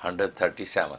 137,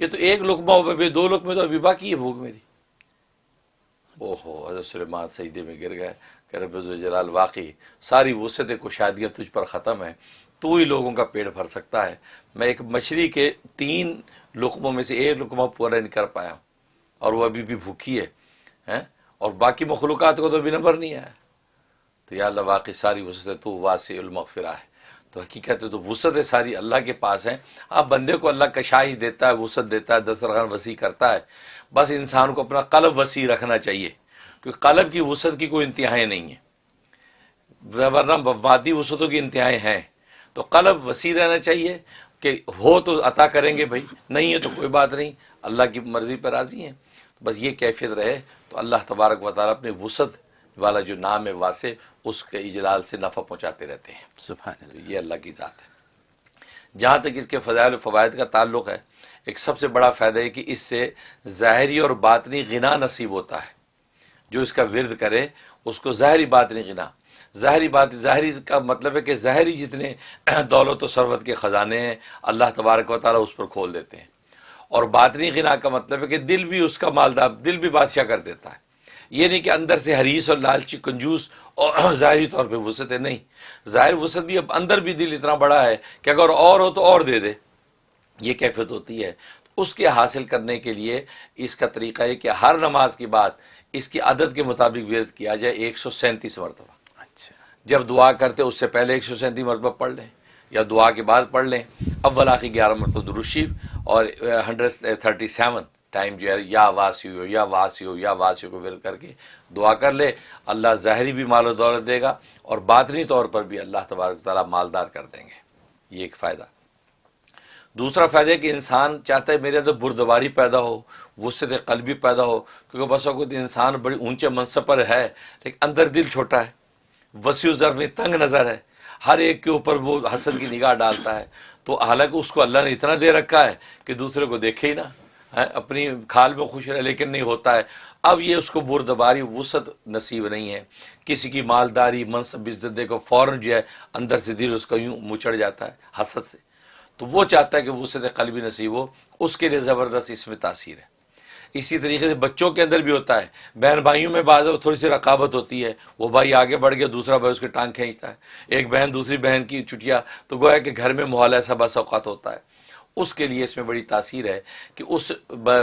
یہ تو ایک لقمہ ہو گیا، 2 لقمے تو ابھی باقی ہے بھوک میری۔ اوہو، حضرت سلیمان سجدے میں گر گئے کہ رب ذوالجلال واقعی ساری وسعت کشادگیاں تجھ پر ختم ہے، تو ہی لوگوں کا پیٹ بھر سکتا ہے۔ میں ایک مچھلی کے 3 لقموں میں سے 1 لقمہ پورا نہیں کر پایا ہوں، اور وہ ابھی بھی بھوکی ہے، اور باقی مخلوقات کو تو ابھی نمبر نہیں آیا۔ تو یا اللہ واقعی ساری وسعت تو واسع المغفرہ ہے۔ تو حقیقت ہے تو وسعت ساری اللہ کے پاس ہے۔ آپ بندے کو اللہ کشائش دیتا ہے، وسعت دیتا ہے، دسترخوان وسیع کرتا ہے، بس انسان کو اپنا قلب وسیع رکھنا چاہیے، کیونکہ قلب کی وسعت کی کوئی انتہائی نہیں ہے، ورنہ وادی وسعتوں کی انتہائی ہیں۔ تو قلب وسیع رہنا چاہیے کہ ہو تو عطا کریں گے بھائی، نہیں ہے تو کوئی بات نہیں، اللہ کی مرضی پر راضی ہیں۔ بس یہ کیفیت رہے تو اللہ تبارک و تعالیٰ اپنی وسعت والا جو نام ہے واسع، اس کے اجلال سے نفع پہنچاتے رہتے ہیں۔ سبحان اللہ۔ تو یہ اللہ کی ذات ہے۔ جہاں تک اس کے فضائل و فوائد کا تعلق ہے، ایک سب سے بڑا فائدہ ہے کہ اس سے ظاہری اور باطنی غنا نصیب ہوتا ہے۔ جو اس کا ورد کرے اس کو ظاہری باطنی غنا، ظاہری کا مطلب ہے کہ ظاہری جتنے دولت و ثروت کے خزانے ہیں اللہ تبارک و تعالیٰ اس پر کھول دیتے ہیں، اور باطنی غنا کا مطلب ہے کہ دل بھی اس کا مالدار، دل بھی بادشاہ کر دیتا ہے۔ یہ نہیں کہ اندر سے حریص اور لالچی کنجوس اور ظاہری طور پہ وسعت ہے، نہیں، ظاہر وسعت بھی، اب اندر بھی دل اتنا بڑا ہے کہ اگر اور ہو تو اور دے دے، یہ کیفیت ہوتی ہے۔ اس کے حاصل کرنے کے لیے اس کا طریقہ ہے کہ ہر نماز کے بعد اس کی عدد کے مطابق ورد کیا جائے 137 مرتبہ۔ اچھا، جب دعا کرتے اس سے پہلے 137 مرتبہ پڑھ لیں، یا دعا کے بعد پڑھ لیں، اول آخر 11 مرتبہ درود شریف، اور 137 ٹائم جو ہے یا واسیو یا واسیو یا واسیو کو ورد کر کے دعا کر لے۔ اللہ ظاہری بھی مال و دولت دے گا، اور باطنی طور پر بھی اللہ تبارک تعالیٰ مالدار کر دیں گے۔ یہ ایک فائدہ۔ دوسرا فائدہ ہے کہ انسان چاہتا ہے میرے اندر بردباری پیدا ہو، وسعت قلبی پیدا ہو، کیونکہ بس اوقات انسان بڑی اونچے منصب پر ہے لیکن اندر دل چھوٹا ہے، وسیع ظرف تنگ نظر ہے، ہر ایک کے اوپر وہ حسد کی نگاہ ڈالتا ہے۔ تو حالانکہ اس کو اللہ نے اتنا دے رکھا ہے کہ دوسرے کو دیکھے ہی نہ، اپنی کھال میں خوش رہے، لیکن نہیں ہوتا ہے۔ اب یہ اس کو بردباری وسعت نصیب نہیں ہے، کسی کی مالداری منصب عزت دے کو فوراً جو ہے اندر سے دل اس کا یوں مچڑ جاتا ہے حسد سے، تو وہ چاہتا ہے کہ وسعت قلبی نصیب ہو، اس کے لیے زبردست اس میں تاثیر ہے۔ اسی طریقے سے بچوں کے اندر بھی ہوتا ہے، بہن بھائیوں میں بعض تھوڑی سی رقابت ہوتی ہے، وہ بھائی آگے بڑھ گیا، دوسرا بھائی اس کے ٹانگ کھینچتا ہے، ایک بہن دوسری بہن کی چٹیا، تو گویا کہ گھر میں ماحول ایسا بس اوقات ہوتا ہے۔ اس کے لیے اس میں بڑی تاثیر ہے کہ اس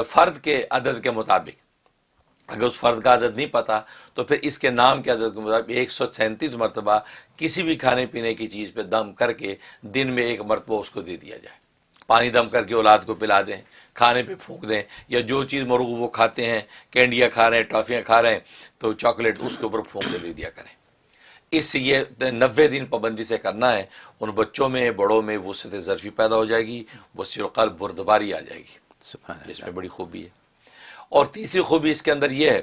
فرد کے عدد کے مطابق، اگر اس فرد کا عدد نہیں پتا تو پھر اس کے نام کے عدد کے مطابق 137 مرتبہ کسی بھی کھانے پینے کی چیز پہ دم کر کے دن میں 1 مرتبہ اس کو دے دیا جائے۔ پانی دم کر کے اولاد کو پلا دیں، کھانے پہ پھونک دیں، یا جو چیز مرغوب وہ کھاتے ہیں، کینڈیاں کھا رہے ہیں، ٹافیاں کھا رہے ہیں، تو چاکلیٹ اس کے اوپر پھونک کے دے دیا کریں۔ اس سے یہ 90 دن پابندی سے کرنا ہے، ان بچوں میں بڑوں میں وسعت ظرفی پیدا ہو جائے گی، وسیع القلب بردباری آ جائے گی۔ سبحان اس اللہ۔ میں بڑی خوبی ہے۔ اور تیسری خوبی اس کے اندر یہ ہے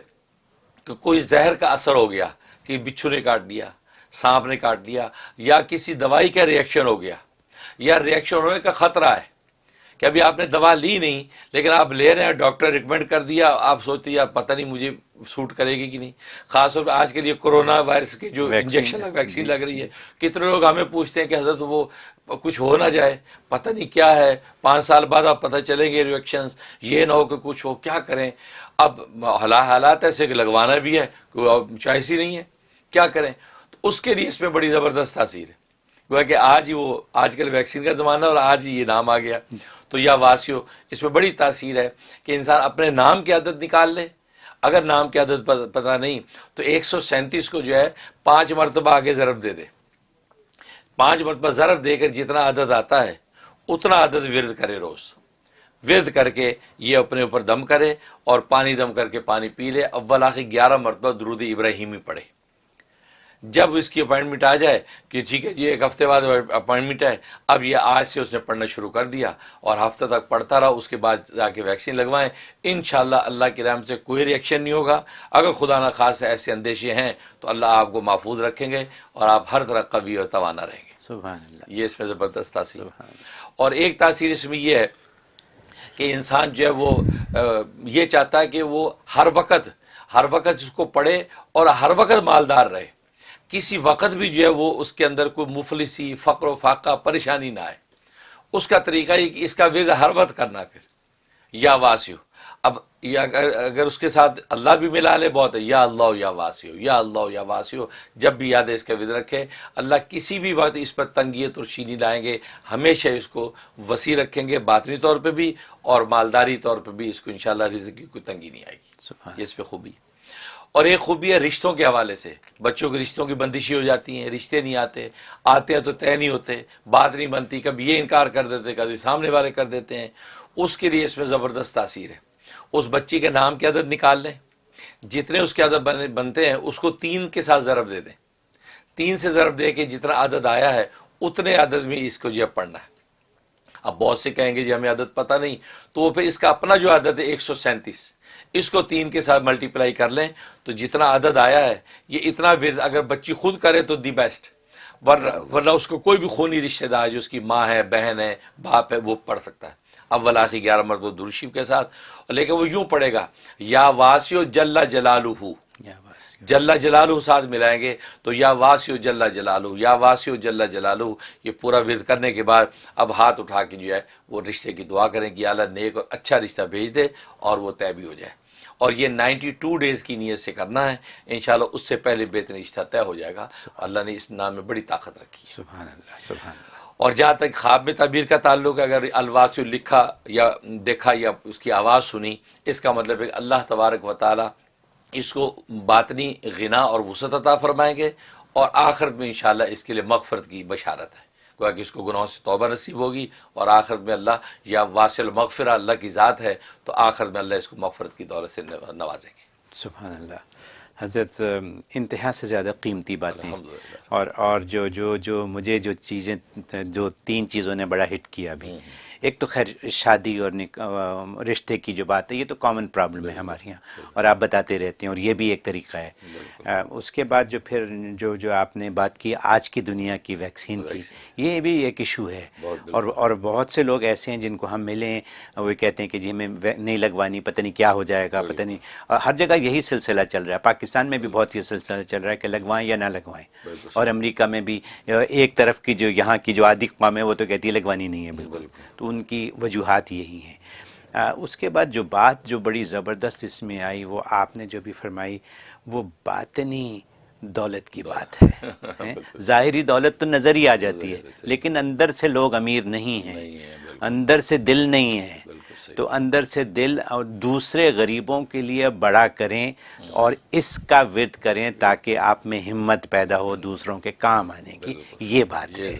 کہ کوئی زہر کا اثر ہو گیا، کہ بچھو نے کاٹ دیا، سانپ نے کاٹ دیا، یا کسی دوائی کا ریئیکشن ہو گیا، یا ریئیکشن ہونے کا خطرہ ہے کہ ابھی آپ نے دوا لی نہیں لیکن آپ لے رہے ہیں، ڈاکٹر ریکمینڈ کر دیا، آپ سوچتے ہیں پتہ نہیں مجھے سوٹ کرے گی کہ نہیں۔ خاص طور پہ آج کے لیے کورونا وائرس کی جو انجیکشن ویکسین لگ رہی ہے، کتنے لوگ ہمیں پوچھتے ہیں کہ حضرت وہ کچھ ہو نہ جائے، پتہ نہیں کیا ہے، 5 سال بعد آپ پتہ چلیں گے ریئیکشنز، یہ نہ ہو کہ کچھ ہو، کیا کریں؟ اب حالات ایسے کہ لگوانا بھی ہے، کوئی چوائس ہی نہیں ہے، کیا کریں؟ تو اس کے لیے اس میں بڑی زبردست تاثیر ہے۔ گویا کہ آج کل ویکسین کا زمانہ اور آج یہ نام آ گیا، تو یا واسیو، اس میں بڑی تاثیر ہے کہ انسان اپنے نام کی عدد نکال لے۔ اگر نام کی عدد پتہ نہیں تو 137 کو جو ہے 5 مرتبہ آگے ضرب دے دے، 5 مرتبہ ضرب دے کر جتنا عدد آتا ہے اتنا عدد ورد کرے، روز ورد کر کے یہ اپنے اوپر دم کرے، اور پانی دم کر کے پانی پی لے۔ اول آخر 11 مرتبہ درود ابراہیمی پڑھے۔ جب اس کی اپائنٹمنٹ آ جائے کہ ٹھیک ہے جی 1 ہفتے بعد اپائنٹمنٹ ہے، اب یہ آج سے اس نے پڑھنا شروع کر دیا اور ہفتہ تک پڑھتا رہا، اس کے بعد جا کے ویکسین لگوائیں، انشاءاللہ اللہ کی رحمت سے کوئی ریئیکشن نہیں ہوگا۔ اگر خدا نہ خاص ایسے اندیشے ہیں تو اللہ آپ کو محفوظ رکھیں گے اور آپ ہر طرح قوی اور توانا رہیں گے۔ سبحان اللہ۔ یہ اس میں زبردست تاثیر ہے۔ سبحان اللہ۔ اور ایک تاثیر اس میں یہ ہے کہ انسان جو ہے وہ یہ چاہتا ہے کہ وہ ہر وقت اس کو پڑھے اور ہر وقت مالدار رہے، کسی وقت بھی جو ہے وہ اس کے اندر کوئی مفلسی، فقر و فاقہ، پریشانی نہ آئے۔ اس کا طریقہ یہ کہ اس کا ورد ہر وقت کرنا، پھر یا واسع. اب یہ اگر اس کے ساتھ اللہ بھی ملا لے بہت ہے. یا اللہ یا واسع، یا اللہ یا واسع. جب بھی یاد ہے اس کا ود رکھے. اللہ کسی بھی وقت اس پر تنگیت اور شینی لائیں گے، ہمیشہ اس کو وسیع رکھیں گے، باطنی طور پہ بھی اور مالداری طور پہ بھی. اس کو انشاءاللہ رزق کی کوئی تنگی نہیں آئے گی. یہ اس پہ خوبی. اور ایک خوبی ہے رشتوں کے حوالے سے. بچوں کے رشتوں کی بندشی ہو جاتی ہیں، رشتے نہیں آتے ہیں تو طے نہیں ہوتے، بات نہیں بنتی، کبھی یہ انکار کر دیتے، کبھی سامنے والے کر دیتے ہیں. اس کے لیے اس میں زبردست تاثیر ہے. اس بچی کے نام کی عدد نکال لیں، جتنے اس کے عدد بنتے ہیں اس کو 3 کے ساتھ ضرب دے دیں. 3 سے ضرب دے کے جتنا عدد آیا ہے اتنے عدد میں اس کو جو پڑھنا ہے. اب بہت سے کہیں گے جی ہمیں عدد پتہ نہیں، تو وہ پھر اس کا اپنا جو عدد ہے 137، اس کو 3 کے ساتھ ملٹیپلائی کر لیں تو جتنا عدد آیا ہے یہ اتنا ورد اگر بچی خود کرے تو دی بیسٹ، ورنہ اس کو کوئی بھی خونی رشتہ دار جو اس کی ماں ہے، بہن ہے، باپ ہے، وہ پڑھ سکتا ہے. اول آخری 11 مرتبہ درود شریف کے ساتھ. لیکن وہ یوں پڑھے گا یا واسع جل جلالہ، جل جلالہ ساتھ ملائیں گے تو یا واسع جل جلالہ، یا واسع جل جلالہ. یہ پورا ورد کرنے کے بعد اب ہاتھ اٹھا کے جو ہے وہ رشتے کی دعا کریں کہ اللہ نیک اور اچھا رشتہ بھیج دے اور وہ طے بھی ہو جائے. اور یہ 92 ڈیز کی نیت سے کرنا ہے انشاءاللہ. اس سے پہلے بہترین رشتہ طے ہو جائے گا. اللہ نے اس نام میں بڑی طاقت رکھی ہے. سبحان اللہ، سبحان اللہ. اور جہاں تک خواب میں تعبیر کا تعلق ہے، اگر الواسع لکھا یا دیکھا یا اس کی آواز سنی، اس کا مطلب ہے کہ اللہ تبارک و تعالی اس کو باطنی غنا اور وسعت عطا فرمائیں گے، اور آخرت میں انشاءاللہ اس کے لیے مغفرت کی بشارت ہے. گویا کہ اس کو گناہوں سے توبہ نصیب ہوگی، اور آخرت میں اللہ یا واسع المغفرہ اللہ کی ذات ہے تو آخرت میں اللہ اس کو مغفرت کی دولت سے نوازیں گے. سبحان اللہ. حضرت انتہا سے زیادہ قیمتی باتیں. الحمدللہ. اور جو مجھے جو چیزیں، جو 3 چیزوں نے بڑا ہٹ کیا ابھی. ایک تو خیر شادی اور رشتے کی جو بات ہے یہ تو کامن پرابلم ہے ہمارے یہاں، اور آپ بتاتے رہتے ہیں، اور یہ بھی ایک طریقہ ہے. اس کے بعد جو پھر جو آپ نے بات کی آج کی دنیا کی ویکسین کی، یہ بھی ایک ایشو ہے. اور بہت سے لوگ ایسے ہیں جن کو ہم ملیں وہ کہتے ہیں کہ جی ہمیں نہیں لگوانی، پتہ نہیں کیا ہو جائے گا، پتہ نہیں. اور ہر جگہ یہی سلسلہ چل رہا ہے. پاکستان میں بھی بہت یہ سلسلہ چل رہا ہے کہ لگوائیں یا نہ لگوائیں. اور امریکہ میں بھی ایک طرف کی جو یہاں کی جو عادی قوم ہے وہ تو کہتی ہے لگوانی نہیں ہے بالکل. تو ان کی وجوہات یہی ہیں. اس کے بعد جو بات جو بڑی زبردست اس میں آئی وہ آپ نے جو بھی فرمائی، وہ باطنی دولت کی بات ہے. ظاہری دولت تو نظر ہی آ جاتی ہے، لیکن اندر سے لوگ امیر نہیں ہیں، اندر سے دل نہیں ہے. تو اندر سے دل اور دوسرے غریبوں کے لیے بڑا کریں اور اس کا ورد کریں تاکہ آپ میں ہمت پیدا ہو دوسروں کے کام آنے کی. یہ بات ہے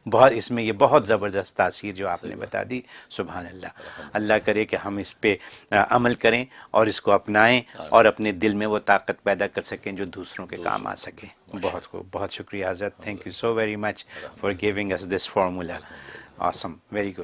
بہت، اس میں یہ بہت زبردست تاثیر جو آپ نے بتا دی. سبحان اللہ. اللہ کرے کہ ہم اس پہ عمل کریں اور اس کو اپنائیں اور اپنے دل میں وہ طاقت پیدا کر سکیں جو دوسروں کے کام آ سکیں. بہت شکریہ حضرت. Thank you so very much for giving us this formula. Awesome. Very good.